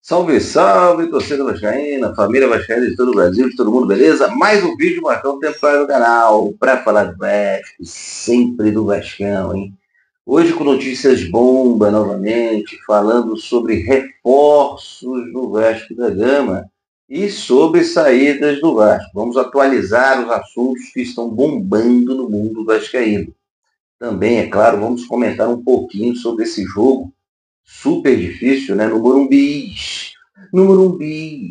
Salve, salve, torcida vascaína, família vascaína de todo o Brasil, de todo mundo, beleza? Mais um vídeo marcando tempo para o canal, para falar do Vasco, sempre do Vascão, hein? Hoje com notícias bomba novamente, falando sobre reforços do Vasco da Gama e sobre saídas do Vasco. Vamos atualizar os assuntos que estão bombando no mundo vascaíno. Também, é claro, vamos comentar um pouquinho sobre esse jogo super difícil, né? No Morumbi,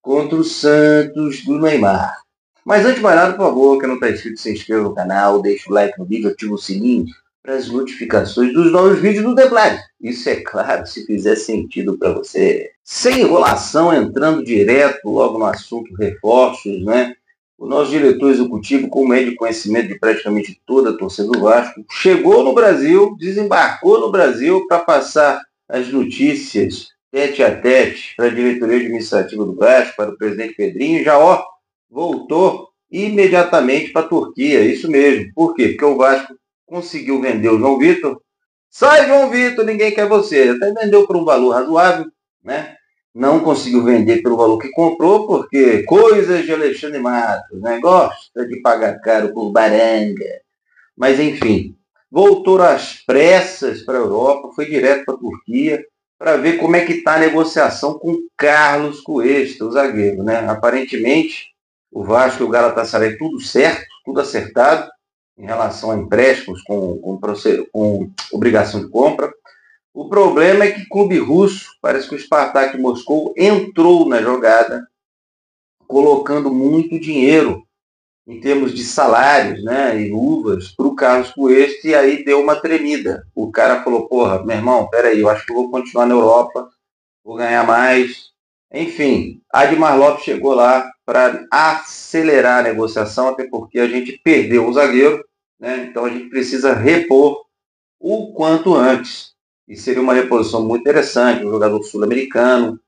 contra o Santos do Neymar. Mas antes de mais nada, por favor, quem não está inscrito, se inscreva no canal, deixa o like no vídeo, ativa o sininho para as notificações dos novos vídeos do Templário. Isso é claro, se fizer sentido para você. Sem enrolação, entrando direto logo no assunto reforços, né? O nosso diretor executivo, como é de conhecimento de praticamente toda a torcida do Vasco, chegou no Brasil, desembarcou no Brasil para passar as notícias tete a tete para a diretoria administrativa do Vasco, para o presidente Pedrinho, já voltou imediatamente para a Turquia, isso mesmo. Por quê? Porque o Vasco conseguiu vender o João Vitor. Sai, João Vitor, ninguém quer você. Até vendeu por um valor razoável, né? Não conseguiu vender pelo valor que comprou, porque coisas de Alexandre Matos, né? Gosta de pagar caro por baranga. Mas, enfim, voltou às pressas para a Europa, foi direto para a Turquia, para ver como é que está a negociação com Carlos Cuesta, o zagueiro, né? Aparentemente, o Vasco e o Galatasaray tudo certo, tudo acertado, em relação a empréstimos com obrigação de compra. O problema é que clube russo, parece que o Spartak Moscou entrou na jogada, colocando muito dinheiro em termos de salários, né, e luvas para o Carlos Cuesta, e aí deu uma tremida. O cara falou, porra, meu irmão, peraí, eu acho que eu vou continuar na Europa, vou ganhar mais. Enfim, Admar Lopes chegou lá para acelerar a negociação, até porque a gente perdeu o zagueiro, né, então a gente precisa repor o quanto antes. E seria uma reposição muito interessante, um jogador sul-americano,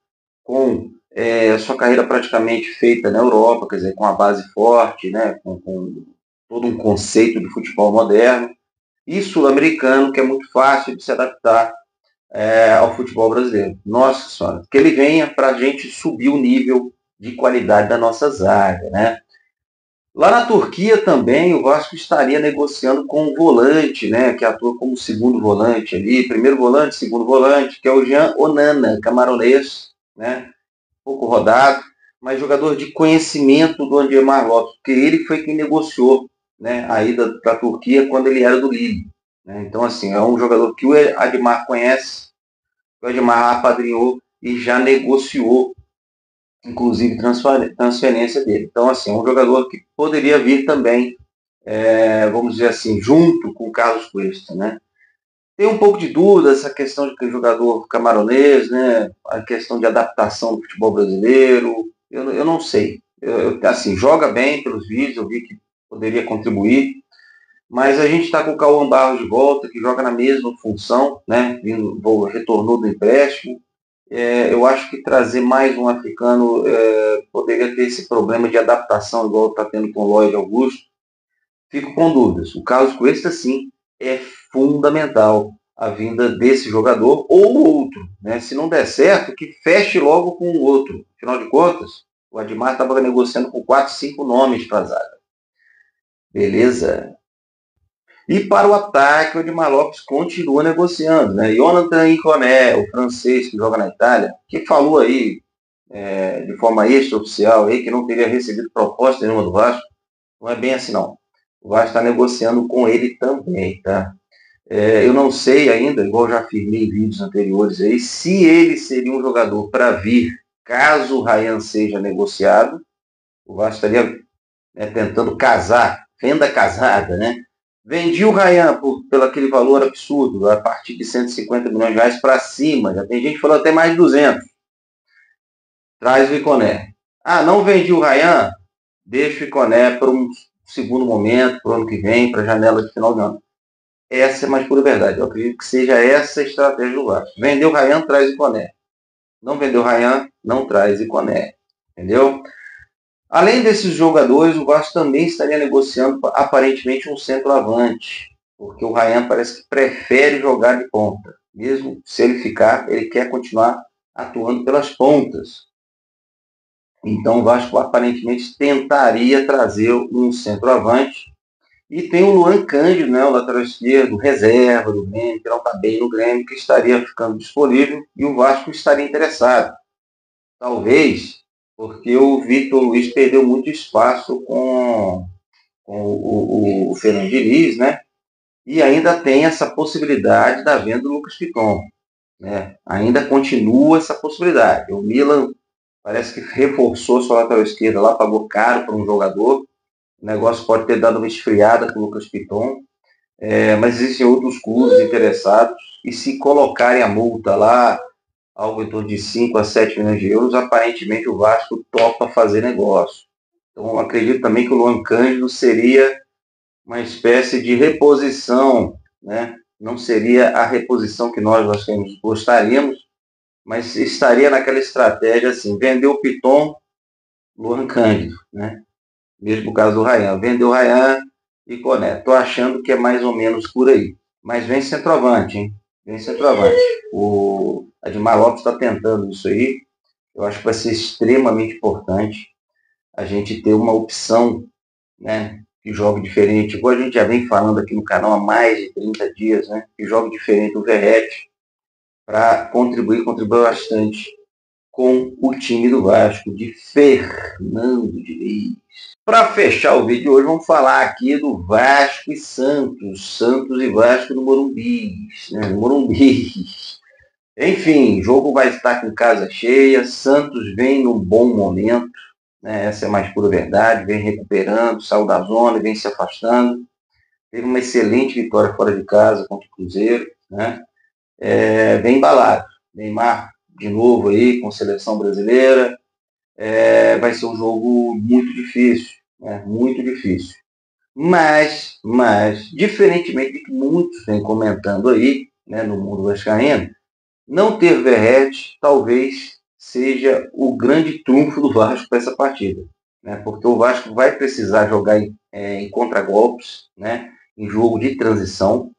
com sua carreira praticamente feita na Europa, quer dizer, com a base forte, né, com todo um conceito de futebol moderno, e sul-americano, que é muito fácil de se adaptar ao futebol brasileiro. Nossa Senhora, que ele venha para a gente subir o nível de qualidade da nossa zaga, né? Lá na Turquia também o Vasco estaria negociando com um volante, né, que atua como segundo volante ali, primeiro volante, segundo volante, que é o Jean Onana, camaronês, né, pouco rodado, mas jogador de conhecimento do Admar Lopes, porque ele foi quem negociou, né, a ida para a Turquia quando ele era do Lille. Né? Então, assim, é um jogador que o Admar conhece, o Admar apadrinhou e já negociou inclusive transferência dele. Então, assim, é um jogador que poderia vir também, vamos dizer assim, junto com o Carlos Cuesta, né? Tem um pouco de dúvida essa questão de que o jogador camaronês, né? A questão de adaptação do futebol brasileiro, eu não sei. Assim, joga bem pelos vídeos, eu vi que poderia contribuir, mas a gente está com o Cauã Barros de volta, que joga na mesma função, né? Retornou do empréstimo. Eu acho que trazer mais um africano poderia ter esse problema de adaptação, igual está tendo com o Lloyd Augusto. Fico com dúvidas. O Carlos Cuesta, sim, é fundamental a vinda desse jogador ou outro. Né? Se não der certo, que feche logo com o outro. Afinal de contas, o Admar estava negociando com 4, 5 nomes para a zaga. Beleza? E para o ataque, o Admar Lopes continua negociando. Né? Jonathan Iconé, o francês que joga na Itália, que falou aí de forma extraoficial aí, que não teria recebido proposta nenhuma do Vasco. Não é bem assim, não. O Vasco está negociando com ele também, tá? Eu não sei ainda, igual já afirmei em vídeos anteriores aí, se ele seria um jogador para vir caso o Ryan seja negociado. O Vasco estaria tentando casar, venda casada, né? Vendi o Ryan pelo aquele valor absurdo, a partir de 150 milhões de reais para cima. Já tem gente que falou até mais de 200. Traz o Iconé. Ah, não vendi o Ryan? Deixa o Iconé para um segundo momento, para o ano que vem, para a janela de final de ano. Essa é a mais pura verdade. Eu acredito que seja essa a estratégia do Vasco. Vendeu o Ryan, traz o Iconé. Não vendeu o Ryan, não traz o Iconé. Entendeu? Além desses jogadores, o Vasco também estaria negociando aparentemente um centroavante. Porque o Ryan parece que prefere jogar de ponta. Mesmo se ele ficar, ele quer continuar atuando pelas pontas. Então o Vasco aparentemente tentaria trazer um centroavante. E tem o Luan Cândido, né, o lateral esquerdo, reserva do Grêmio, que não está bem no Grêmio, que estaria ficando disponível e o Vasco estaria interessado. Talvez porque o Victor Luiz perdeu muito espaço com o Fernando Diniz, né? E ainda tem essa possibilidade da venda do Lucas Piton. Né? Ainda continua essa possibilidade. O Milan parece que reforçou sua lateral esquerda lá, pagou caro para um jogador. O negócio pode ter dado uma esfriada com o Lucas Piton. Mas existem outros clubes interessados. E se colocarem a multa lá, algo em torno de 5 a 7 milhões de euros, aparentemente o Vasco topa fazer negócio. Então, eu acredito também que o Luan Cândido seria uma espécie de reposição, né? Não seria a reposição que nós gostaríamos, mas estaria naquela estratégia assim, vender o Piton, Luan Cândido, né? Mesmo o caso do Ryan, vendeu o Ryan e Coné. Tô achando que é mais ou menos por aí. Mas vem centroavante, hein? Vem centroavante. O Admar Lopes está tentando isso aí. Eu acho que vai ser extremamente importante a gente ter uma opção, né, que jogue diferente. Igual a gente já vem falando aqui no canal há mais de 30 dias, né, que jogue diferente do Verratti para contribuir bastante com o time do Vasco, de Fernando Diniz. Para fechar o vídeo de hoje, vamos falar aqui do Vasco e Santos. Santos e Vasco no Morumbi. Né, no Morumbi. Enfim, o jogo vai estar com casa cheia. Santos vem num bom momento. Né, essa é a mais pura verdade. Vem recuperando, saiu da zona, vem se afastando. Teve uma excelente vitória fora de casa contra o Cruzeiro. Né? Vem embalado. Neymar de novo aí com a seleção brasileira. Vai ser um jogo muito difícil. Né? Muito difícil. Mas, diferentemente de que muitos vêm comentando aí, né, no mundo vascaíno, não ter Verratti talvez seja o grande trunfo do Vasco para essa partida. Né, porque o Vasco vai precisar jogar em contragolpes, né, em jogo de transição,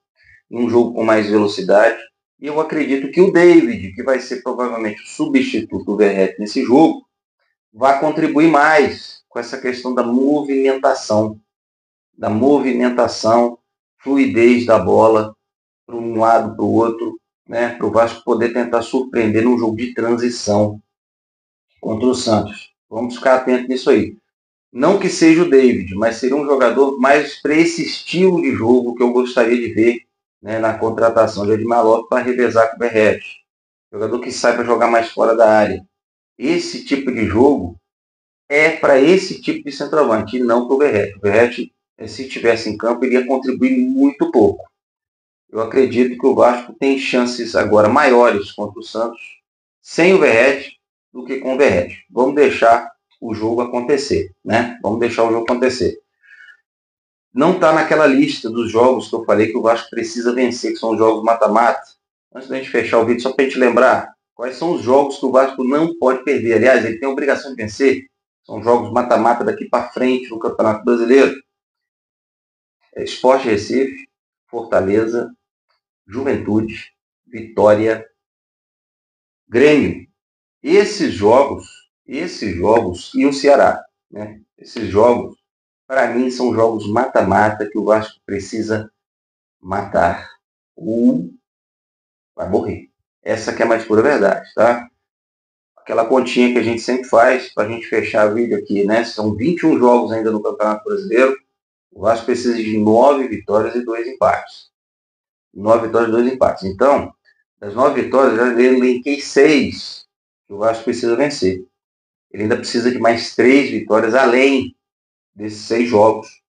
em um jogo com mais velocidade. E eu acredito que o David, que vai ser provavelmente o substituto do Verratti nesse jogo, vai contribuir mais com essa questão da movimentação, fluidez da bola para um lado, para o outro, né, para o Vasco poder tentar surpreender num jogo de transição contra o Santos. Vamos ficar atentos nisso aí. Não que seja o David, mas seria um jogador mais para esse estilo de jogo que eu gostaria de ver, né, na contratação de Admar Lopes para revezar com o Verratti. Jogador que saiba jogar mais fora da área. Esse tipo de jogo é para esse tipo de centroavante e não para o Verratti. O Verratti, se estivesse em campo, iria contribuir muito pouco. Eu acredito que o Vasco tem chances agora maiores contra o Santos sem o Verratti do que com o Verratti. Vamos deixar o jogo acontecer, né? Vamos deixar o jogo acontecer. Não está naquela lista dos jogos que eu falei que o Vasco precisa vencer, que são os jogos mata-mata. Antes da gente fechar o vídeo, só para a gente lembrar quais são os jogos que o Vasco não pode perder. Aliás, ele tem a obrigação de vencer. São jogos mata-mata daqui para frente no Campeonato Brasileiro. Sport Recife, Fortaleza, Juventude, Vitória, Grêmio. Esses jogos e o Ceará, né? Esses jogos, para mim, são jogos mata-mata que o Vasco precisa matar ou vai morrer. Essa que é a mais pura verdade, tá? Aquela continha que a gente sempre faz para a gente fechar o vídeo aqui, né? São 21 jogos ainda no Campeonato Brasileiro. O Vasco precisa de 9 vitórias e 2 empates. 9 vitórias e 2 empates. Então, das 9 vitórias, eu já elenquei 6 que o Vasco precisa vencer. Ele ainda precisa de mais 3 vitórias além desses 6 jogos,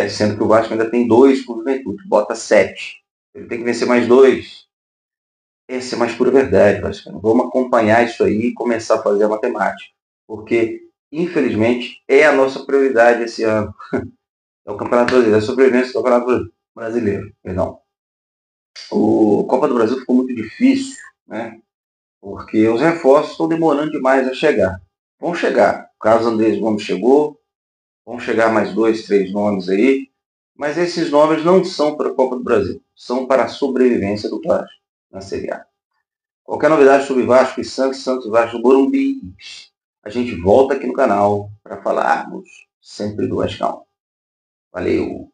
sendo que o Vasco ainda tem 2 com o Juventude, bota 7. Ele tem que vencer mais 2. Essa é a mais pura verdade, Vasco. Vamos acompanhar isso aí e começar a fazer a matemática. Porque, infelizmente, é a nossa prioridade esse ano. É o Campeonato Brasileiro, é a sobrevivência do Campeonato Brasileiro. Perdão. O Copa do Brasil ficou muito difícil, né? Porque os reforços estão demorando demais a chegar. Vão chegar. O Carlos Andrés Gomes chegou, vão chegar mais 2, 3 nomes aí, mas esses nomes não são para a Copa do Brasil, são para a sobrevivência do Vasco na Série A. Qualquer novidade sobre Vasco e Santos e Vasco do Morumbi, a gente volta aqui no canal para falarmos sempre do Vascão. Valeu!